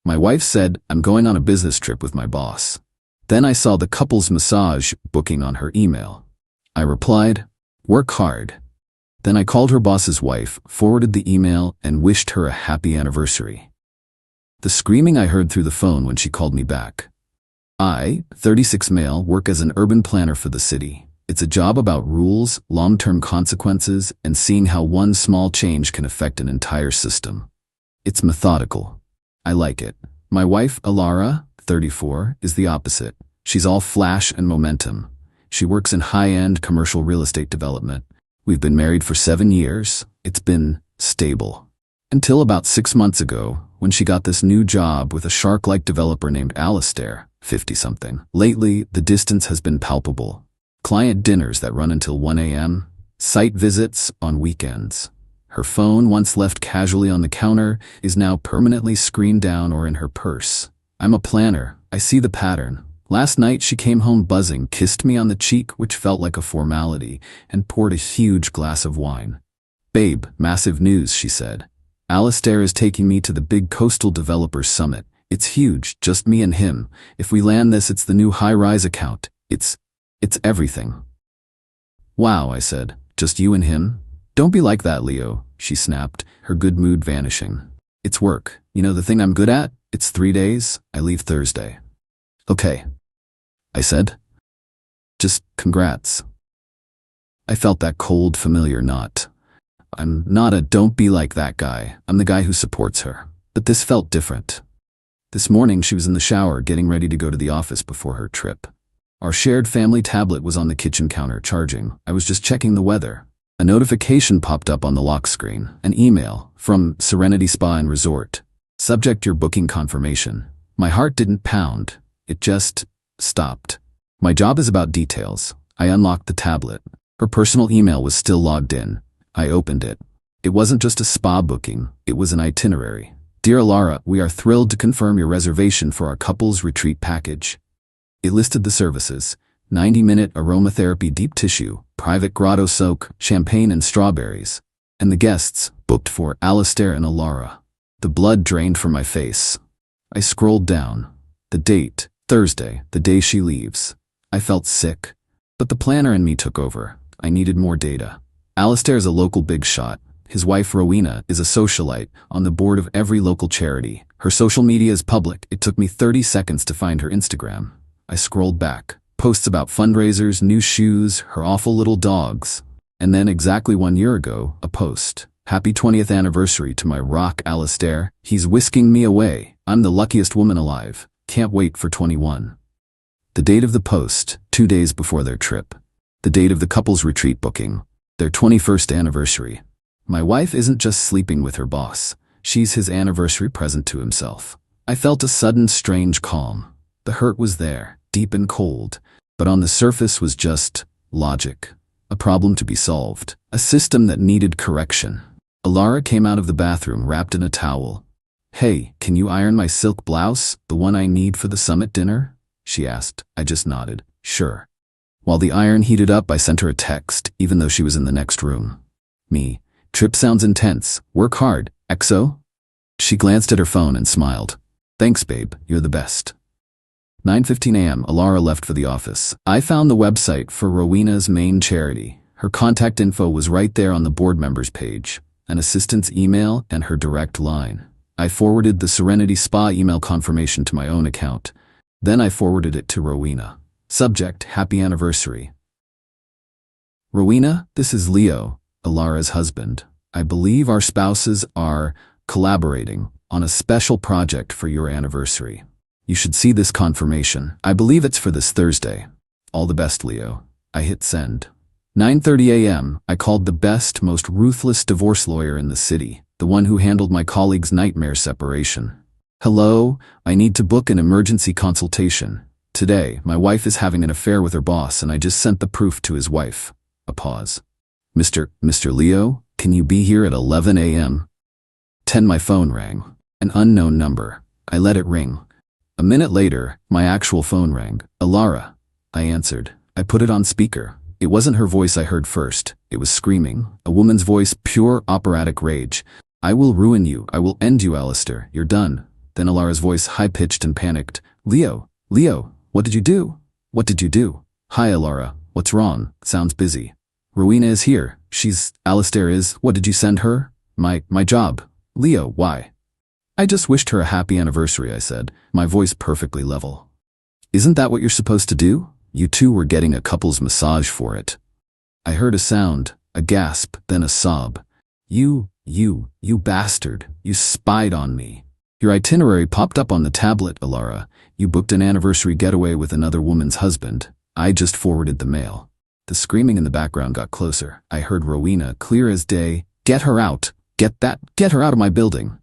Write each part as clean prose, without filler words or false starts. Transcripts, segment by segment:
My wife said, I'm going on a business trip with my boss. Then I saw the couple's massage booking on her email. I replied, work hard. Then I called her boss's wife, forwarded the email, and wished her a happy anniversary. The screaming I heard through the phone when she called me back. I, 36 male, work as an urban planner for the city. It's a job about rules, long-term consequences, and seeing how one small change can affect an entire system. It's methodical. I like it. My wife, Alara, 34, is the opposite. She's all flash and momentum. She works in high-end commercial real estate development. We've been married for 7 years. It's been stable. Until about 6 months ago, when she got this new job with a shark-like developer named Alistair, 50-something. Lately, the distance has been palpable. Client dinners that run until 1 a.m., site visits on weekends. Her phone, once left casually on the counter, is now permanently screened down or in her purse. I'm a planner. I see the pattern. Last night she came home buzzing, kissed me on the cheek, which felt like a formality, and poured a huge glass of wine. Babe, massive news, she said. Alistair is taking me to the big coastal developers summit. It's huge, just me and him. If we land this, it's the new high-rise account. It's everything. Wow, I said. Just you and him? Don't be like that, Leo, she snapped, her good mood vanishing. It's work. You know the thing I'm good at? It's 3 days. I leave Thursday. Okay, I said. Just congrats. I felt that cold, familiar knot. I'm not a don't be like that guy. I'm the guy who supports her. But this felt different. This morning she was in the shower getting ready to go to the office before her trip. Our shared family tablet was on the kitchen counter charging. I was just checking the weather. A notification popped up on the lock screen. An email from Serenity Spa and Resort. Subject: your booking confirmation. My heart didn't pound. It just stopped. My job is about details. I unlocked the tablet. Her personal email was still logged in. I opened it. It wasn't just a spa booking. It was an itinerary. Dear Alara, we are thrilled to confirm your reservation for our couples retreat package. It listed the services: 90-minute aromatherapy deep tissue, private grotto soak, champagne and strawberries. And the guests, booked for Alistair and Alara. The blood drained from my face. I scrolled down. The date, Thursday, the day she leaves. I felt sick. But the planner in me took over. I needed more data. Alistair is a local big shot. His wife, Rowena, is a socialite on the board of every local charity. Her social media is public. It took me 30 seconds to find her Instagram. I scrolled back. Posts about fundraisers, new shoes, her awful little dogs. And then exactly 1 year ago, a post. Happy 20th anniversary to my rock, Alistair. He's whisking me away. I'm the luckiest woman alive. Can't wait for 21. The date of the post, 2 days before their trip. The date of the couple's retreat booking, their 21st anniversary. My wife isn't just sleeping with her boss. She's his anniversary present to himself. I felt a sudden strange calm. The hurt was there, deep and cold, but on the surface was just logic. A problem to be solved. A system that needed correction. Alara came out of the bathroom wrapped in a towel. Hey, can you iron my silk blouse, the one I need for the summit dinner? She asked. I just nodded. Sure. While the iron heated up, I sent her a text, even though she was in the next room. Me. Trip sounds intense. Work hard. XO? She glanced at her phone and smiled. Thanks, babe. You're the best. 9:15 a.m. Alara left for the office. I found the website for Rowena's main charity. Her contact info was right there on the board members page. An assistant's email and her direct line. I forwarded the Serenity Spa email confirmation to my own account. Then I forwarded it to Rowena. Subject: happy anniversary. Rowena, this is Leo, Alara's husband. I believe our spouses are collaborating on a special project for your anniversary. You should see this confirmation. I believe it's for this Thursday. All the best, Leo. I hit send. 9:30 a.m. I called the best, most ruthless divorce lawyer in the city, the one who handled my colleague's nightmare separation. Hello, I need to book an emergency consultation. Today, my wife is having an affair with her boss and I just sent the proof to his wife. A pause. Mr. Leo, can you be here at 11 a.m.? 10. My phone rang. An unknown number. I let it ring. A minute later, my actual phone rang. Alara. I answered. I put it on speaker. It wasn't her voice I heard first. It was screaming. A woman's voice, pure operatic rage. I will ruin you. I will end you, Alistair. You're done. Then Alara's voice high-pitched and panicked. Leo, what did you do? What did you do? Hi, Alara, what's wrong? Sounds busy. Rowena is here. Alistair is. What did you send her? My job. Leo, why? I just wished her a happy anniversary, I said, my voice perfectly level. Isn't that what you're supposed to do? You two were getting a couple's massage for it. I heard a sound, a gasp, then a sob. You bastard. You spied on me. Your itinerary popped up on the tablet, Alara. You booked an anniversary getaway with another woman's husband. I just forwarded the mail. The screaming in the background got closer. I heard Rowena, clear as day. Get her out. Get her out of my building.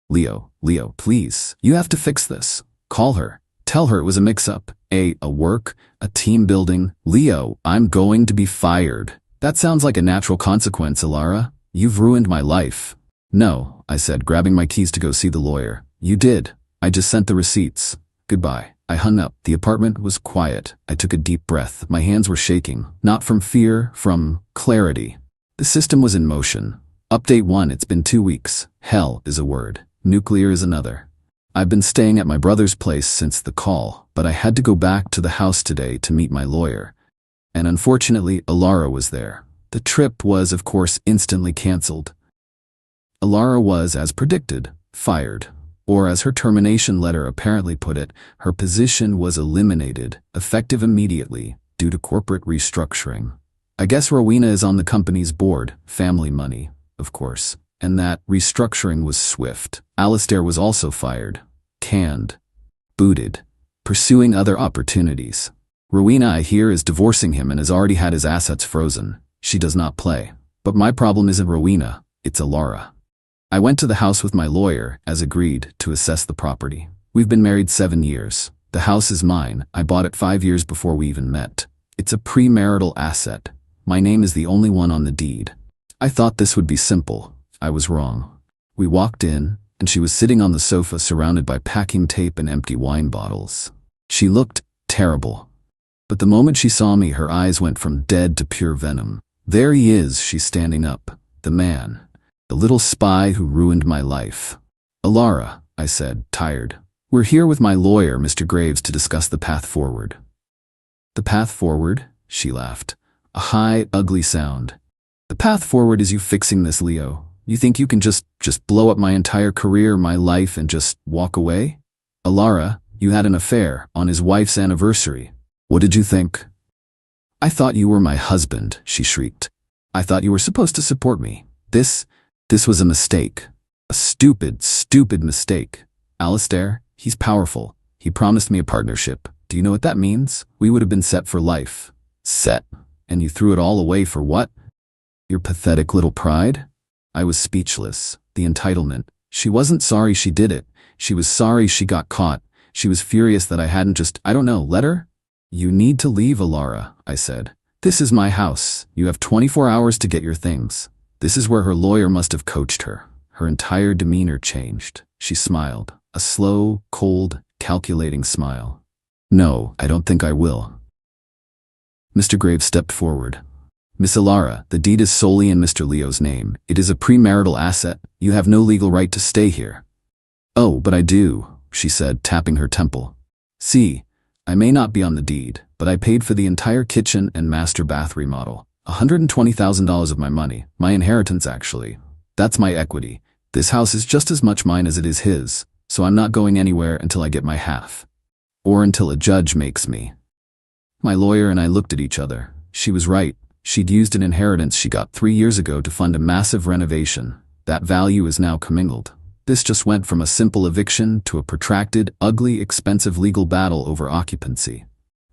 Leo, please. You have to fix this. Call her. Tell her it was a mix-up. A team building. Leo, I'm going to be fired. That sounds like a natural consequence, Alara. You've ruined my life. No, I said, grabbing my keys to go see the lawyer. You did. I just sent the receipts. Goodbye. I hung up. The apartment was quiet. I took a deep breath. My hands were shaking. Not from fear, from clarity. The system was in motion. Update 1, it's been 2 weeks. Hell is a word. Nuclear is another. I've been staying at my brother's place since the call, but I had to go back to the house today to meet my lawyer. And unfortunately, Alara was there. The trip was, of course, instantly canceled. Alara was, as predicted, fired. Or as her termination letter apparently put it, her position was eliminated, effective immediately, due to corporate restructuring. I guess Rowena is on the company's board, family money, of course, and that restructuring was swift. Alistair was also fired, canned, booted, pursuing other opportunities. Rowena, I hear, is divorcing him and has already had his assets frozen. She does not play. But my problem isn't Rowena, it's Alara. I went to the house with my lawyer, as agreed, to assess the property. We've been married 7 years. The house is mine. I bought it 5 years before we even met. It's a premarital asset. My name is the only one on the deed. I thought this would be simple. I was wrong. We walked in, and she was sitting on the sofa surrounded by packing tape and empty wine bottles. She looked terrible. But the moment she saw me, her eyes went from dead to pure venom. There he is, she's standing up. The man. The little spy who ruined my life. Alara, I said, tired. We're here with my lawyer, Mr. Graves, to discuss the path forward. The path forward? She laughed. A high, ugly sound. The path forward is you fixing this, Leo. You think you can just blow up my entire career, my life, and just walk away? Alara, you had an affair on his wife's anniversary. What did you think? I thought you were my husband, she shrieked. I thought you were supposed to support me. This was a mistake. A stupid mistake. Alistair, he's powerful. He promised me a partnership. Do you know what that means? We would have been set for life. Set. And you threw it all away for what? Your pathetic little pride? I was speechless. The entitlement. She wasn't sorry she did it. She was sorry she got caught. She was furious that I hadn't just, let her? You need to leave, Alara, I said. This is my house. You have 24 hours to get your things. This is where her lawyer must have coached her. Her entire demeanor changed. She smiled. A slow, cold, calculating smile. No, I don't think I will. Mr. Graves stepped forward. Miss Alara, the deed is solely in Mr. Leo's name. It is a premarital asset. You have no legal right to stay here. Oh, but I do, she said, tapping her temple. See, I may not be on the deed, but I paid for the entire kitchen and master bath remodel. $120,000 of my money. My inheritance, actually. That's my equity. This house is just as much mine as it is his, so I'm not going anywhere until I get my half. Or until a judge makes me. My lawyer and I looked at each other. She was right. She'd used an inheritance she got 3 years ago to fund a massive renovation. That value is now commingled. This just went from a simple eviction to a protracted, ugly, expensive legal battle over occupancy.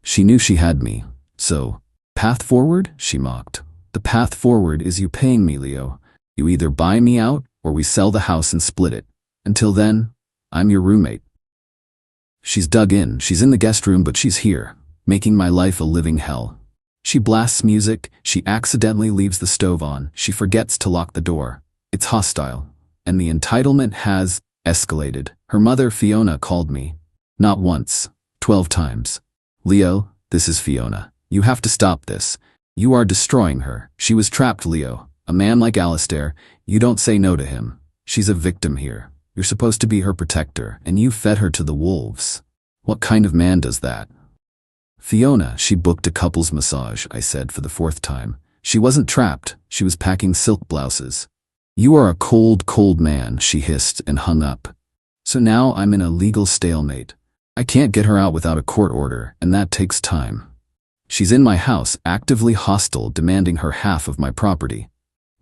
She knew she had me. So, path forward? She mocked. The path forward is you paying me, Leo. You either buy me out, or we sell the house and split it. Until then, I'm your roommate. She's dug in. She's in the guest room, but she's here, making my life a living hell. She blasts music. She accidentally leaves the stove on. She forgets to lock the door. It's hostile. And the entitlement has escalated. Her mother, Fiona, called me. Not once, 12 times. Leo, this is Fiona. You have to stop this. You are destroying her. She was trapped, Leo. A man like Alistair, you don't say no to him. She's a victim here. You're supposed to be her protector, and you fed her to the wolves. What kind of man does that? Fiona, she booked a couples massage, I said for the 4th time. She wasn't trapped, she was packing silk blouses. You are a cold, cold man, she hissed and hung up. So now I'm in a legal stalemate. I can't get her out without a court order, and that takes time. She's in my house, actively hostile, demanding her half of my property.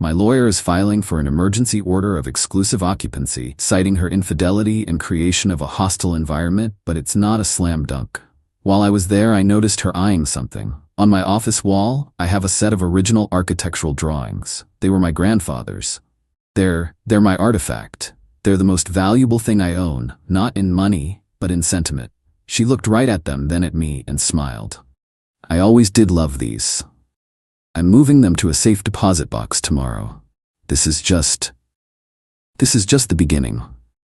My lawyer is filing for an emergency order of exclusive occupancy, citing her infidelity and creation of a hostile environment, but it's not a slam dunk. While I was there, I noticed her eyeing something. On my office wall, I have a set of original architectural drawings. They were my grandfather's. They're my artifact. They're the most valuable thing I own, not in money, but in sentiment. She looked right at them, then at me, and smiled. I always did love these. I'm moving them to a safe deposit box tomorrow. This is just the beginning.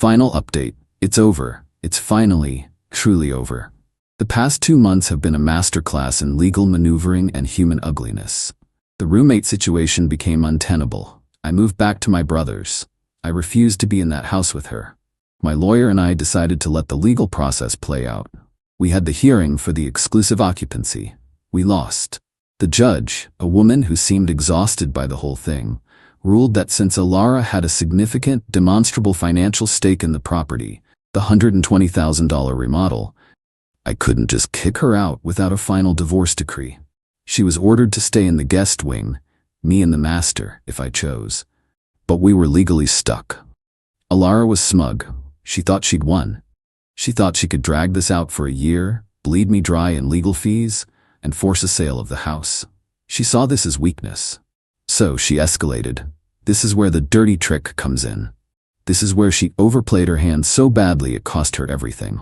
Final update. It's over. It's finally, truly over. The past 2 months have been a masterclass in legal maneuvering and human ugliness. The roommate situation became untenable. I moved back to my brother's. I refused to be in that house with her. My lawyer and I decided to let the legal process play out. We had the hearing for the exclusive occupancy. We lost. The judge, a woman who seemed exhausted by the whole thing, ruled that since Alara had a significant, demonstrable financial stake in the property, the $120,000 remodel, I couldn't just kick her out without a final divorce decree. She was ordered to stay in the guest wing, me and the master, if I chose. But we were legally stuck. Alara was smug. She thought she'd won. She thought she could drag this out for a year, bleed me dry in legal fees, and force a sale of the house. She saw this as weakness. So she escalated. This is where the dirty trick comes in. This is where she overplayed her hand so badly it cost her everything.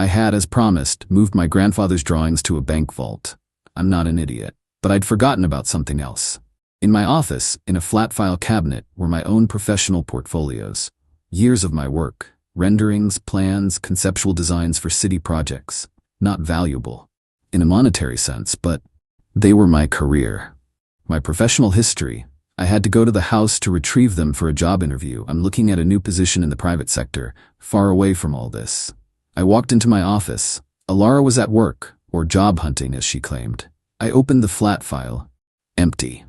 I had, as promised, moved my grandfather's drawings to a bank vault. I'm not an idiot, but I'd forgotten about something else. In my office, in a flat file cabinet, were my own professional portfolios. Years of my work, renderings, plans, conceptual designs for city projects. Not valuable, in a monetary sense, but they were my career. My professional history. I had to go to the house to retrieve them for a job interview. I'm looking at a new position in the private sector, far away from all this. I walked into my office. Alara was at work, or job hunting as she claimed. I opened the flat file. Empty.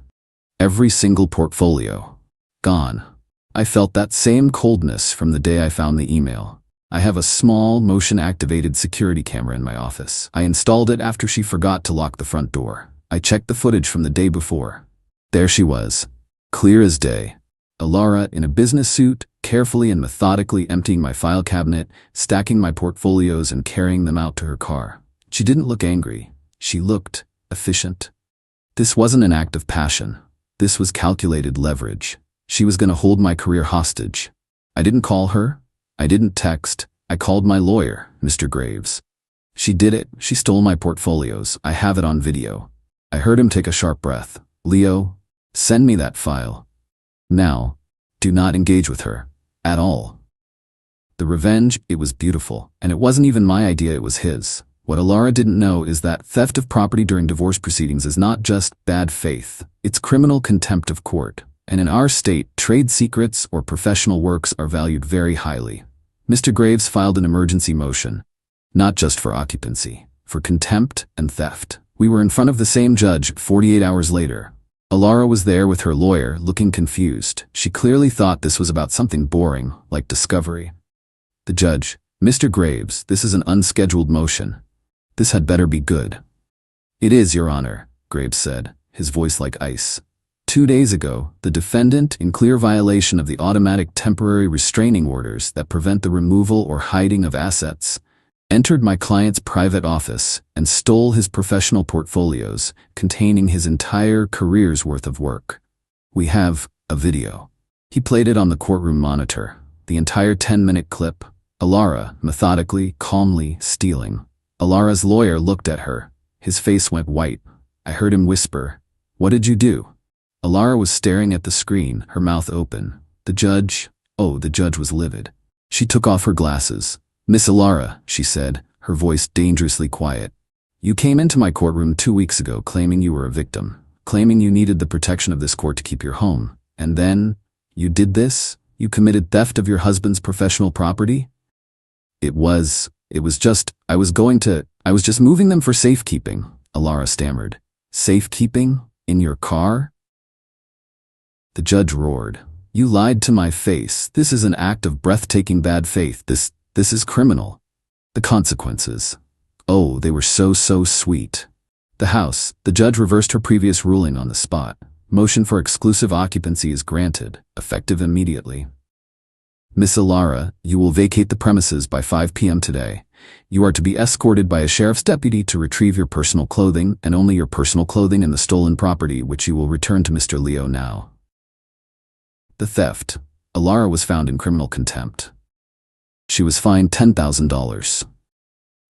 Every single portfolio. Gone. I felt that same coldness from the day I found the email. I have a small, motion-activated security camera in my office. I installed it after she forgot to lock the front door. I checked the footage from the day before. There she was, clear as day. Alara in a business suit, carefully and methodically emptying my file cabinet, stacking my portfolios and carrying them out to her car. She didn't look angry. She looked efficient. This wasn't an act of passion. This was calculated leverage. She was going to hold my career hostage. I didn't call her. I didn't text. I called my lawyer, Mr. Graves. She did it. She stole my portfolios. I have it on video. I heard him take a sharp breath. Leo, send me that file. Now, do not engage with her. At all. The revenge, it was beautiful. And it wasn't even my idea, it was his. What Alara didn't know is that theft of property during divorce proceedings is not just bad faith. It's criminal contempt of court. And in our state, trade secrets or professional works are valued very highly. Mr. Graves filed an emergency motion. Not just for occupancy. For contempt and theft. We were in front of the same judge 48 hours later. Alara was there with her lawyer, looking confused. She clearly thought this was about something boring, like discovery. The judge, Mr. Graves, this is an unscheduled motion. This had better be good. It is, Your Honor, Graves said, his voice like ice. 2 days ago, the defendant, in clear violation of the automatic temporary restraining orders that prevent the removal or hiding of assets, entered my client's private office and stole his professional portfolios containing his entire career's worth of work. We have a video. He played it on the courtroom monitor, the entire 10-minute clip. Alara, methodically, calmly, stealing. Alara's lawyer looked at her. His face went white. I heard him whisper, "What did you do?" Alara was staring at the screen, her mouth open. The judge was livid. She took off her glasses. "Miss Alara," she said, her voice dangerously quiet. "You came into my courtroom 2 weeks ago claiming you were a victim, claiming you needed the protection of this court to keep your home. And then, you did this? You committed theft of your husband's professional property? It was just, I was just moving them for safekeeping, Alara stammered. Safekeeping? In your car? The judge roared. You lied to my face. This is an act of breathtaking bad faith. This is criminal. The consequences. Oh, they were so sweet. The judge reversed her previous ruling on the spot. Motion for exclusive occupancy is granted, effective immediately. Miss Alara, you will vacate the premises by 5 p.m. today. You are to be escorted by a sheriff's deputy to retrieve your personal clothing and only your personal clothing and the stolen property, which you will return to Mr. Leo now. The theft. Alara was found in criminal contempt. She was fined $10,000.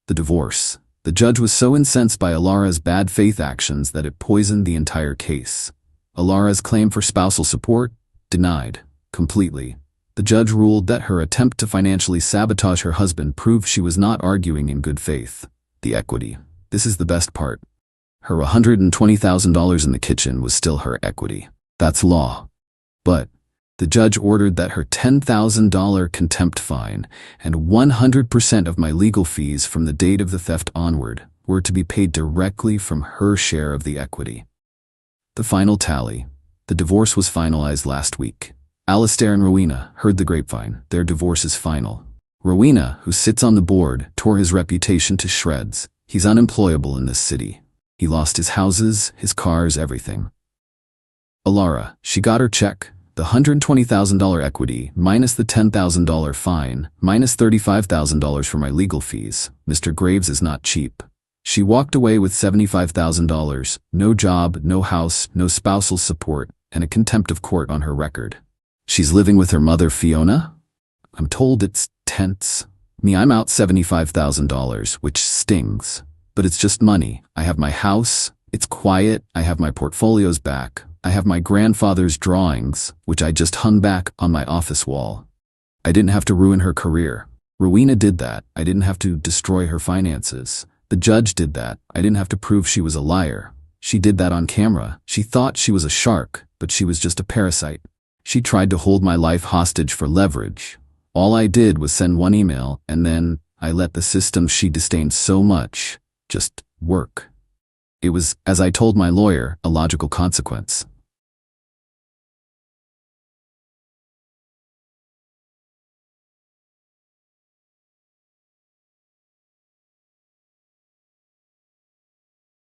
The divorce. The judge was so incensed by Alara's bad faith actions that it poisoned the entire case. Alara's claim for spousal support? Denied. Completely. The judge ruled that her attempt to financially sabotage her husband proved she was not arguing in good faith. The equity. This is the best part. Her $120,000 in the kitchen was still her equity. That's law. But the judge ordered that her $10,000 contempt fine and 100% of my legal fees from the date of the theft onward were to be paid directly from her share of the equity. The final tally. The divorce was finalized last week. Alistair and Rowena heard the grapevine. Their divorce is final. Rowena, who sits on the board, tore his reputation to shreds. He's unemployable in this city. He lost his houses, his cars, everything. Alara, she got her check. The $120,000 equity, minus the $10,000 fine, minus $35,000 for my legal fees. Mr. Graves is not cheap. She walked away with $75,000, no job, no house, no spousal support, and a contempt of court on her record. She's living with her mother, Fiona? I'm told it's tense. I'm out $75,000, which stings. But it's just money. I have my house. It's quiet. I have my portfolios back. I have my grandfather's drawings, which I just hung back on my office wall. I didn't have to ruin her career. Rowena did that. I didn't have to destroy her finances. The judge did that. I didn't have to prove she was a liar. She did that on camera. She thought she was a shark, but she was just a parasite. She tried to hold my life hostage for leverage. All I did was send one email, and then I let the system she disdained so much just work. It was, as I told my lawyer, a logical consequence.